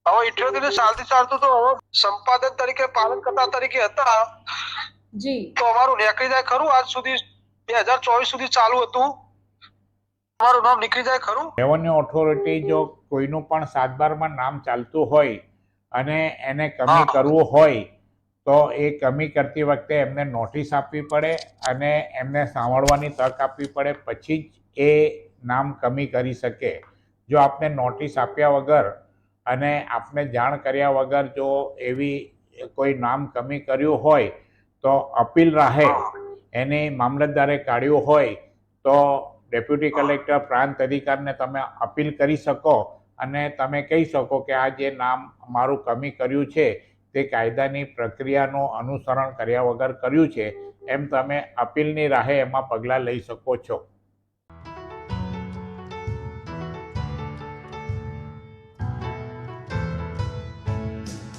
હવે 78 સાલથી ચાલતું તો હવે સંપાદક તરીકે પાલનકર્તા તરીકે હતા જી તો અમારું નીકળી જાય ખરું? આજ સુધી 2024 સુધી ચાલુ હતું, અમારું નામ નીકળી જાય ખરું? રેવન્યુ ઓથોરિટી જો કોઈનું પણ 7/12માં નામ ચાલતું હોય અને એને કમી કરવું હોય તો એ કમી કરતી વખતે એમને નોટિસ આપવી પડે અને એમને સાંભળવાની તક આપવી પડે, પછી જ એ નામ કમી કરી શકે. જો આપને નોટિસ આપ્યા વગર અને આપને જાણ કર્યા વગર જો એવી કોઈ નામ કમી કર્યું હોય તો અપીલ રાહે એની મામલતદારે કાઢ્યું હોય તો ડેપ્યુટી કલેક્ટર પ્રાંત અધિકારીને તમે અપીલ કરી શકો અને તમે કહી શકો કે આ જે નામ મારું કમી કર્યું છે તે કાયદાની પ્રક્રિયાનું અનુસરણ કર્યા વગર કર્યું છે, એમ તમે અપીલની રાહે એમાં પગલાં લઈ શકો છો.